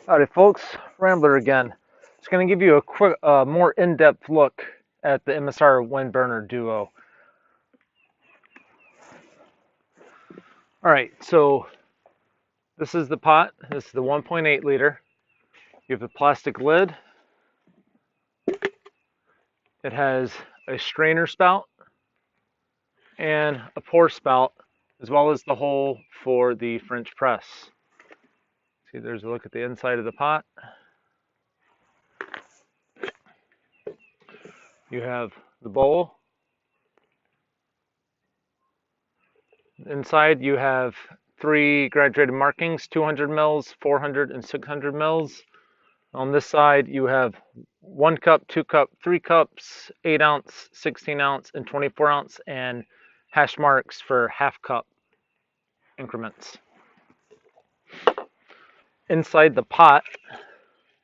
Howdy folks, Rambler again. Just going to give you a quick, more in-depth look at the MSR Windburner Duo. Alright, so this is the pot. This is the 1.8 liter. You have the plastic lid. It has a strainer spout and a pour spout, as well as the hole for the French press. See, there's a look at the inside of the pot. You have the bowl. Inside you have 3 graduated markings, 200 mils, 400 and 600 mils. On this side you have 1 cup, 2 cup, 3 cups, 8 ounce, 16 ounce, and 24 ounce, and hash marks for half cup increments. Inside the pot,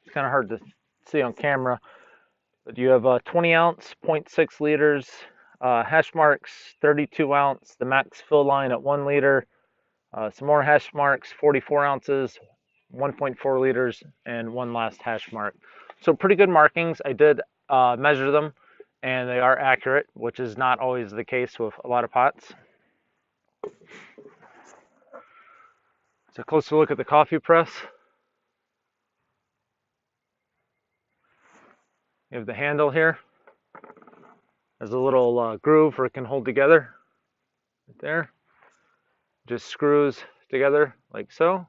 it's kind of hard to see on camera, but you have a 20 ounce, 0.6 liters, hash marks, 32 ounce, the max fill line at 1 liter, some more hash marks, 44 ounces, 1.4 liters, and one last hash mark. So pretty good markings. I did measure them, and they are accurate, which is not always the case with a lot of pots. It's a closer look at the coffee press. You have the handle here. There's a little groove where it can hold together. Right there. Just screws together like so.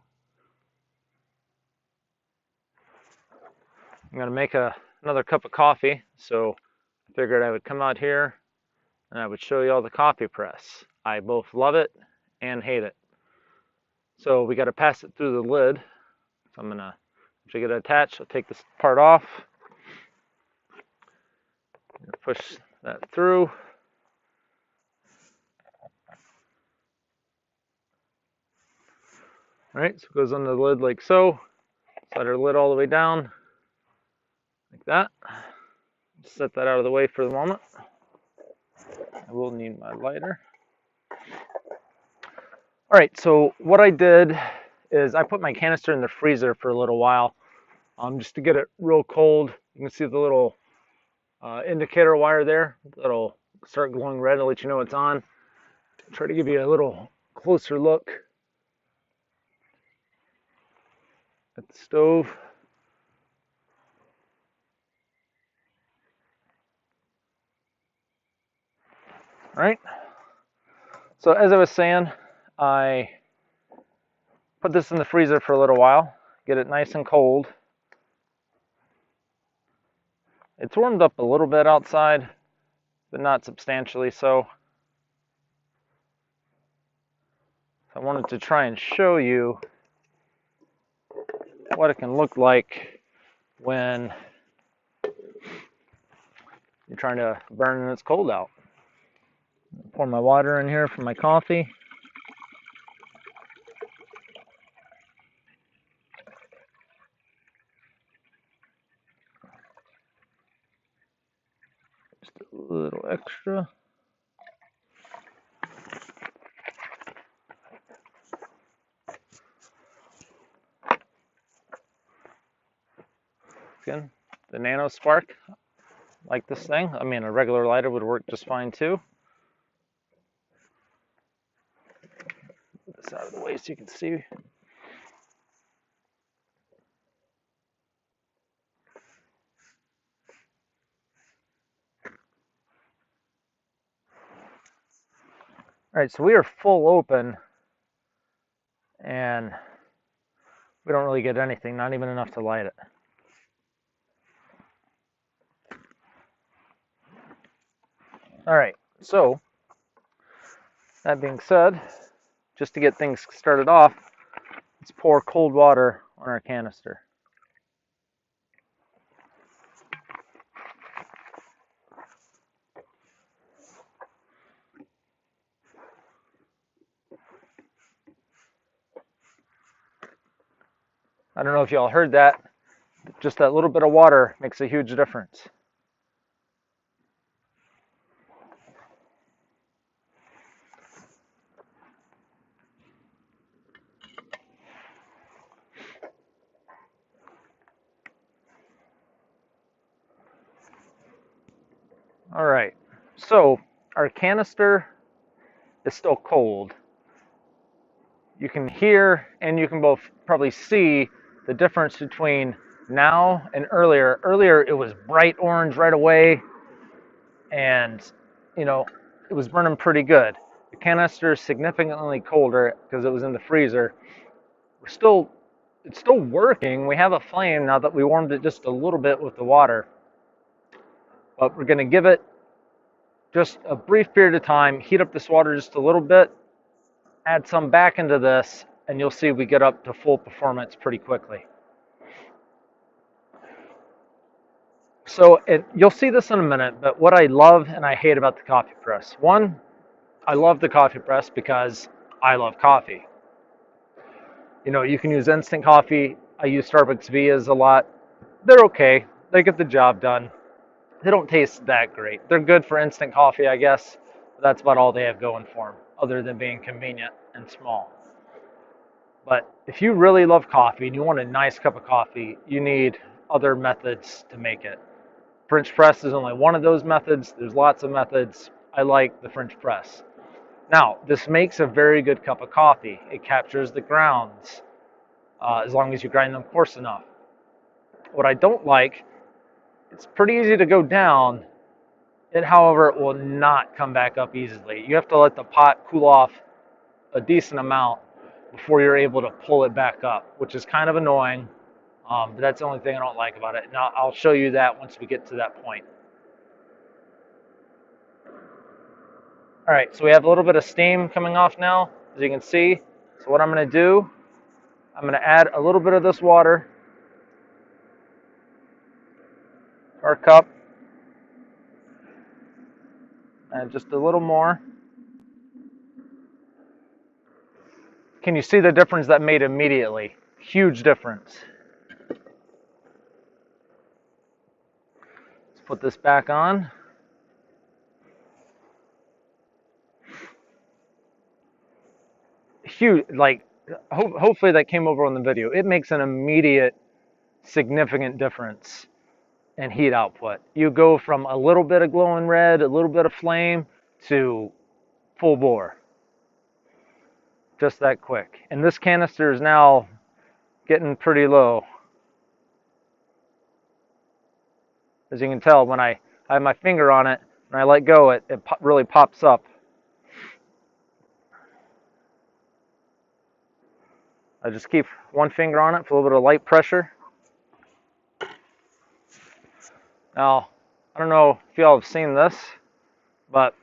I'm going to make another cup of coffee, so I figured I would come out here and I would show you all the coffee press. I both love it and hate it. So we got to pass it through the lid. So I'm going to, once I get it attached, I'll take this part off. Push that through. Alright, so it goes under the lid like so. Slide our lid all the way down, like that. Set that out of the way for the moment. I will need my lighter. Alright, so what I did is I put my canister in the freezer for a little while, just to get it real cold. You can see the little indicator wire there that'll start glowing red to let you know it's on. Try to give you a little closer look at the stove. All right, so as I was saying, I put this in the freezer for a little while, get it nice and cold. It's warmed up a little bit outside, but not substantially so. I wanted to try and show you what it can look like when you're trying to burn and it's cold out. Pour my water in here for my coffee. Just a little extra. Again, the Nano Spark, like this thing. I mean, a regular lighter would work just fine too. Put this out of the way so you can see. All right, so we are full open, and we don't really get anything, not even enough to light it. All right, so that being said, just to get things started off, let's pour cold water on our canister. I don't know if y'all heard that, just that little bit of water makes a huge difference. All right, so our canister is still cold. You can hear and you can both probably see the difference between now and earlier. Earlier it was bright orange right away, and you know, it was burning pretty good. The canister is significantly colder because it was in the freezer. It's still working. We have a flame now that we warmed it just a little bit with the water, but we're going to give it just a brief period of time, heat up this water just a little bit, add some back into this, and you'll see we get up to full performance pretty quickly. So you'll see this in a minute, but what I love and I hate about the coffee press. One, I love the coffee press because I love coffee. You know, you can use instant coffee. I use Starbucks Vias a lot. They're okay. They get the job done. They don't taste that great. They're good for instant coffee, I guess. But that's about all they have going for them, other than being convenient and small. But if you really love coffee and you want a nice cup of coffee, you need other methods to make it. French press is only one of those methods. There's lots of methods. I like the French press. Now, this makes a very good cup of coffee. It captures the grounds as long as you grind them coarse enough. What I don't like, it's pretty easy to go down. It, however, it will not come back up easily. You have to let the pot cool off a decent amount before you're able to pull it back up, which is kind of annoying. But that's the only thing I don't like about it. Now, I'll show you that once we get to that point. All right, so we have a little bit of steam coming off now, as you can see. So what I'm going to do, I'm going to add a little bit of this water to our cup, and just a little more. Can you see the difference that made immediately? Huge difference. Let's put this back on. Huge, like, hopefully that came over on the video. It makes an immediate, significant difference in heat output. You go from a little bit of glowing red, a little bit of flame, to full bore. Just that quick. And this canister is now getting pretty low. As you can tell, when I have my finger on it and I let go, it really pops up. I just keep one finger on it for a little bit of light pressure. Now, I don't know if y'all have seen this, but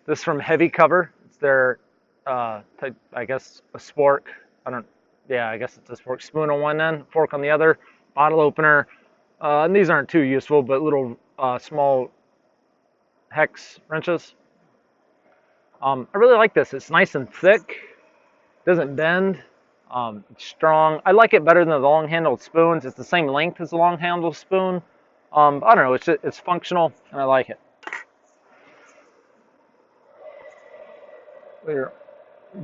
this is from Heavy Cover. It's their, type, I guess, a spork. I guess it's a spork. Spoon on one end, fork on the other, bottle opener. And these aren't too useful, but little small hex wrenches. I really like this. It's nice and thick, doesn't bend. It's strong. I like it better than the long-handled spoons. It's the same length as the long-handled spoon. I don't know. It's functional, and I like it. We're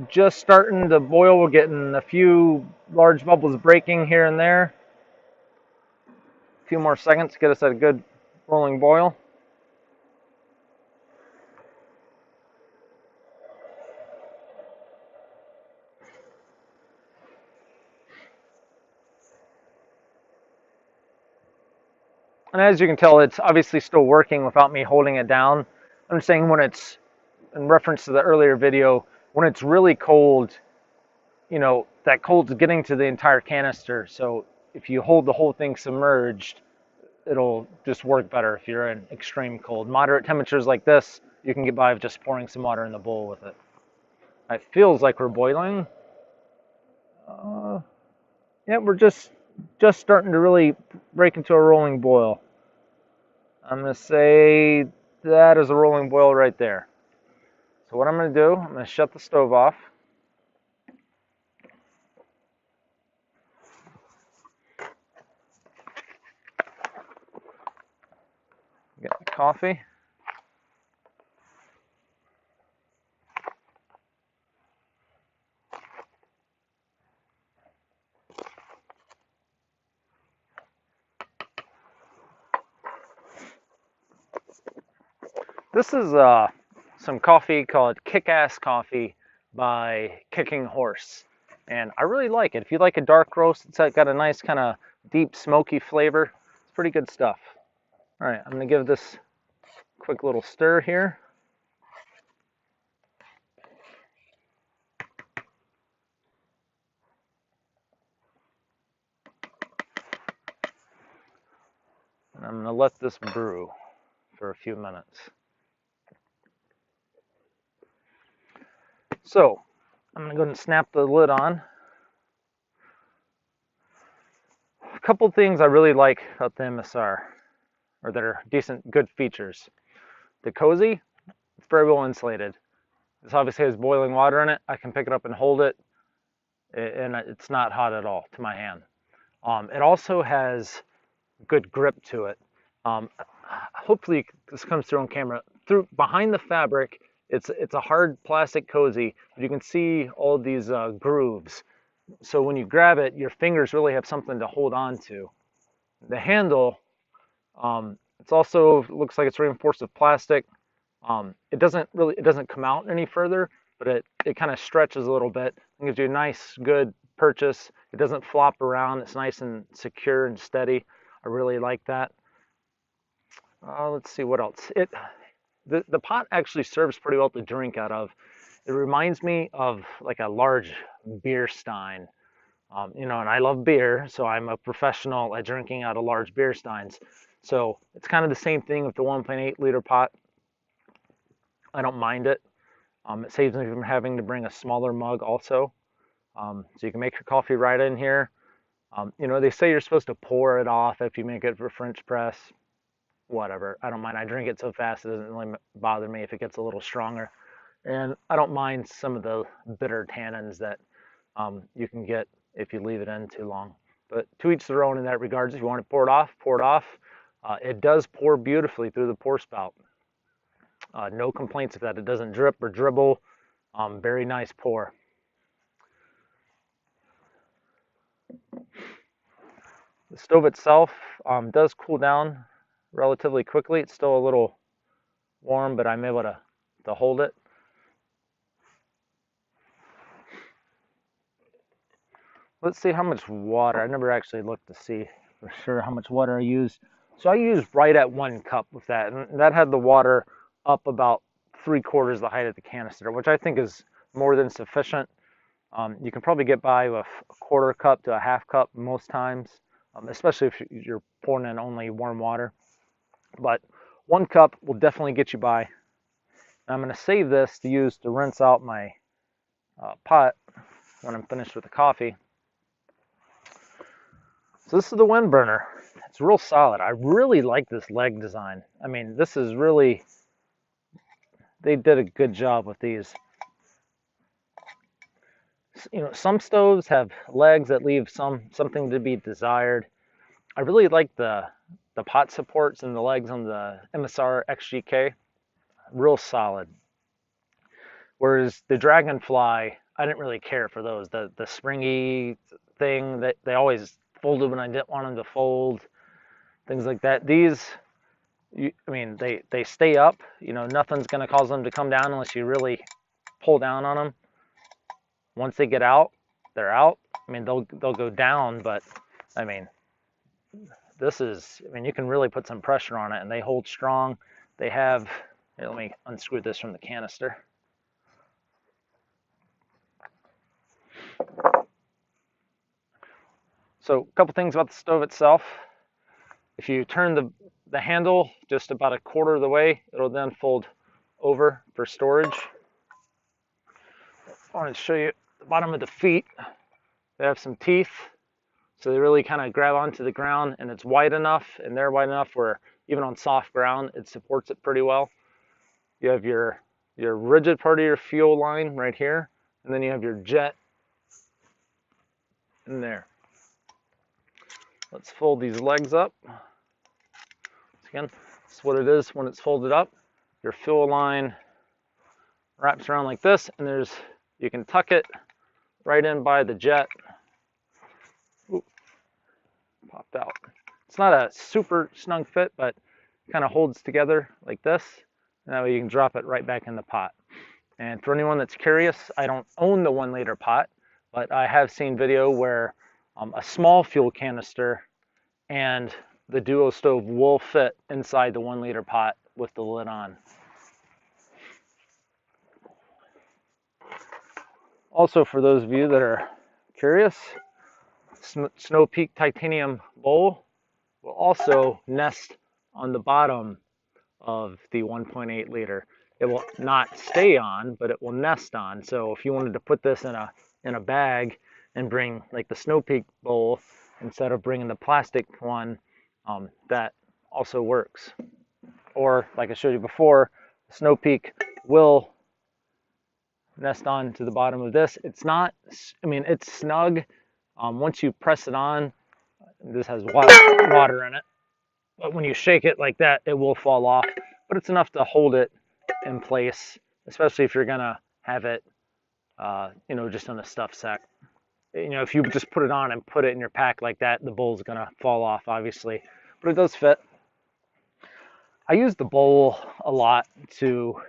just starting to boil. We're getting a few large bubbles breaking here and there. A few more seconds to get us at a good rolling boil. And as you can tell, it's obviously still working without me holding it down. I'm saying when it's, in reference to the earlier video, when it's really cold, you know, that cold's getting to the entire canister. So if you hold the whole thing submerged, it'll just work better if you're in extreme cold. Moderate temperatures like this, you can get by with just pouring some water in the bowl with it. It feels like we're boiling. Yeah, we're just starting to really break into a rolling boil. I'm going to say that is a rolling boil right there. So what I'm going to do, I'm going to shut the stove off. Get the coffee. This is some coffee called Kick-Ass Coffee by Kicking Horse. And I really like it. If you like a dark roast, it's got a nice kind of deep smoky flavor. It's pretty good stuff. All right, I'm gonna give this a quick little stir here. And I'm gonna let this brew for a few minutes. So I'm gonna go ahead and snap the lid on. A couple things I really like about the MSR, or that are decent, good features. The cozy, it's very well insulated. This obviously has boiling water in it. I can pick it up and hold it, and it's not hot at all to my hand. It also has good grip to it. Hopefully this comes through on camera. Through behind the fabric, it's a hard plastic cozy, but you can see all these grooves. So when you grab it, your fingers really have something to hold on to. The handle, it's also looks like it's reinforced with plastic. It doesn't come out any further, but it kind of stretches a little bit and gives you a nice, good purchase. It doesn't flop around. It's nice and secure and steady. I really like that. Let's see what else. The pot actually serves pretty well to drink out of. It reminds me of like a large beer stein. And I love beer, so I'm a professional at drinking out of large beer steins. So it's kind of the same thing with the 1.8 liter pot. I don't mind it. It saves me from having to bring a smaller mug also. So you can make your coffee right in here. They say you're supposed to pour it off if you make it for French press. Whatever, I don't mind. I drink it so fast it doesn't really bother me if it gets a little stronger. And I don't mind some of the bitter tannins that you can get if you leave it in too long. But to each their own in that regards. If you want to pour it off, pour it off. It does pour beautifully through the pour spout. No complaints of that. It doesn't drip or dribble. Very nice pour. The stove itself does cool down relatively quickly. It's still a little warm, but I'm able to hold it. Let's see how much water. I never actually looked to see for sure how much water I used. So I used right at 1 cup with that, and that had the water up about 3/4 the height of the canister, which I think is more than sufficient. You can probably get by with a 1/4 cup to a 1/2 cup most times, especially if you're pouring in only warm water. But 1 cup will definitely get you by. And I'm going to save this to use to rinse out my pot when I'm finished with the coffee. So this is the Windburner. It's real solid. I really like this leg design. I mean, this is really, they did a good job with these. Some stoves have legs that leave something to be desired. I really like the pot supports and the legs on the MSR XGK. Real solid. Whereas the Dragonfly, I didn't really care for those. The springy thing that they always folded when I didn't want them to fold, things like that. These, they stay up. Nothing's going to cause them to come down unless you really pull down on them. Once they get out, they're out. They'll go down, but this is, you can really put some pressure on it, and they hold strong. They have, here, let me unscrew this from the canister. So a couple things about the stove itself. If you turn the handle just about 1/4 of the way, it'll then fold over for storage. I want to show you the bottom of the feet. They have some teeth, so they really kind of grab onto the ground, and it's wide enough, and they're wide enough where even on soft ground, it supports it pretty well. You have your rigid part of your fuel line right here, and then you have your jet in there. Let's fold these legs up. Again, this is what it is when it's folded up. Your fuel line wraps around like this, and you can tuck it right in by the jet. Ooh, popped out. It's not a super snug fit, but kind of holds together like this. That way you can drop it right back in the pot. And for anyone that's curious, I don't own the 1 liter pot, but I have seen video where a small fuel canister and the Duo stove will fit inside the 1 liter pot with the lid on. Also, for those of you that are curious, Snow Peak titanium bowl will also nest on the bottom of the 1.8 liter. It will not stay on, but it will nest on. So if you wanted to put this in a bag and bring like the Snow Peak bowl instead of bringing the plastic one, that also works. Or like I showed you before, Snow Peak will nest on to the bottom of this. It's not, I mean, it's snug. Once you press it on, this has water in it. But when you shake it like that, it will fall off. But it's enough to hold it in place, especially if you're gonna have it, just in a stuff sack. If you just put it on and put it in your pack like that, the bowl's gonna fall off, obviously. But it does fit. I use the bowl a lot to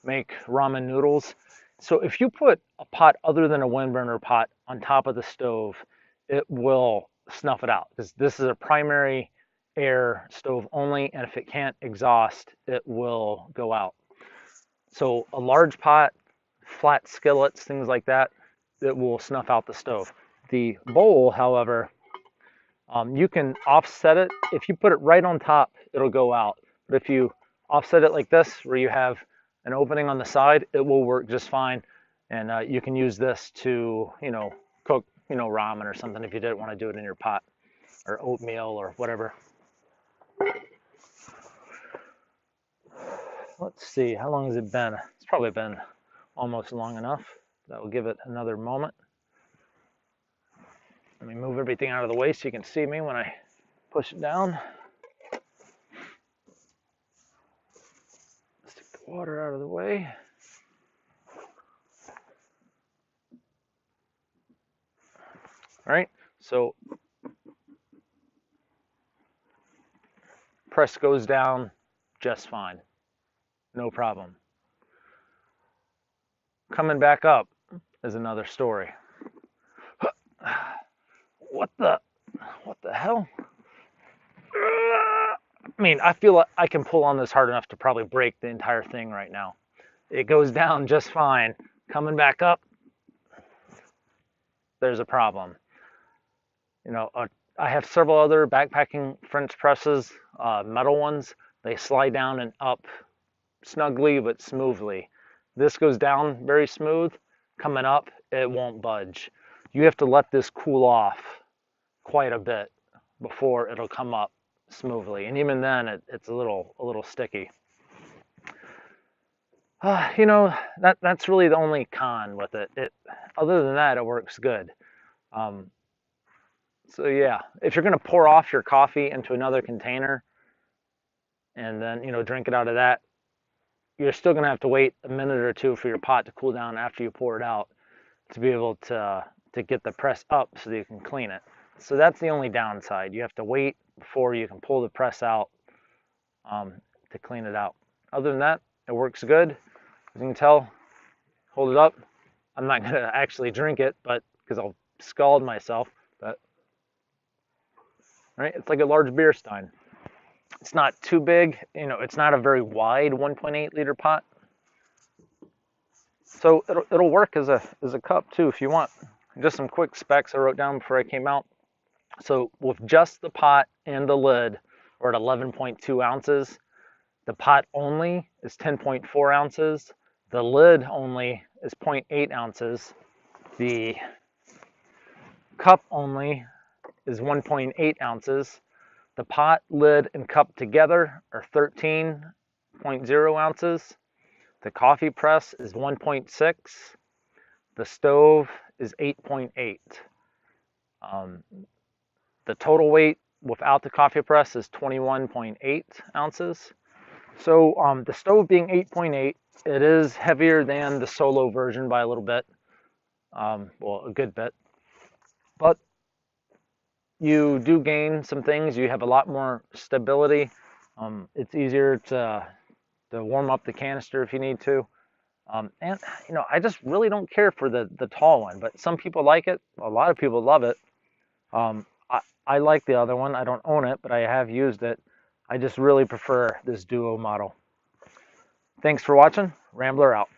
make ramen noodles. So if you put a pot other than a Windburner pot on top of the stove, it will snuff it out. This is a primary air stove only, and if it can't exhaust, it will go out. So a large pot, flat skillets, things like that, it will snuff out the stove. The bowl, however, you can offset it. If you put it right on top, it'll go out. But if you offset it like this, where you have an opening on the side, it will work just fine. And you can use this to, cook, ramen or something if you didn't want to do it in your pot, or oatmeal or whatever. Let's see, how long has it been? It's probably been almost long enough. That will give it another moment. Let me move everything out of the way so you can see me when I push it down. Stick the water out of the way. All right, so press goes down just fine. No problem. Coming back up is another story. What the hell? I mean, I feel like I can pull on this hard enough to probably break the entire thing right now. It goes down just fine. Coming back up, there's a problem. I have several other backpacking French presses, metal ones. They slide down and up snugly but smoothly. This goes down very smooth. Coming up, it won't budge. You have to let this cool off quite a bit before it'll come up smoothly, and even then it's a little sticky. That's really the only con with it. Other than that, it works good. So yeah, if you're gonna pour off your coffee into another container and then drink it out of that, you're still gonna have to wait a minute or two for your pot to cool down after you pour it out to be able to get the press up so that you can clean it. So that's the only downside. You have to wait before you can pull the press out to clean it out. Other than that, it works good. As you can tell, hold it up. I'm not gonna actually drink it, but because I'll scald myself. But right, it's like a large beer stein. It's not too big. It's not a very wide 1.8 liter pot. So it'll work as a cup too if you want. Just some quick specs I wrote down before I came out. So with just the pot and the lid, we're at 11.2 ounces. The pot only is 10.4 ounces. The lid only is 0.8 ounces. The cup only is 1.8 ounces. The pot, lid, and cup together are 13.0 ounces. The coffee press is 1.6. The stove is 8.8. The total weight without the coffee press is 21.8 ounces. So the stove being 8.8, it is heavier than the solo version by a little bit. Well, a good bit. But you do gain some things. You have a lot more stability. It's easier to to warm up the canister if you need to. And I just really don't care for the tall one, but some people like it. A lot of people love it. I like the other one. I don't own it, but I have used it. I just really prefer this Duo model. Thanks for watching. Rambler out.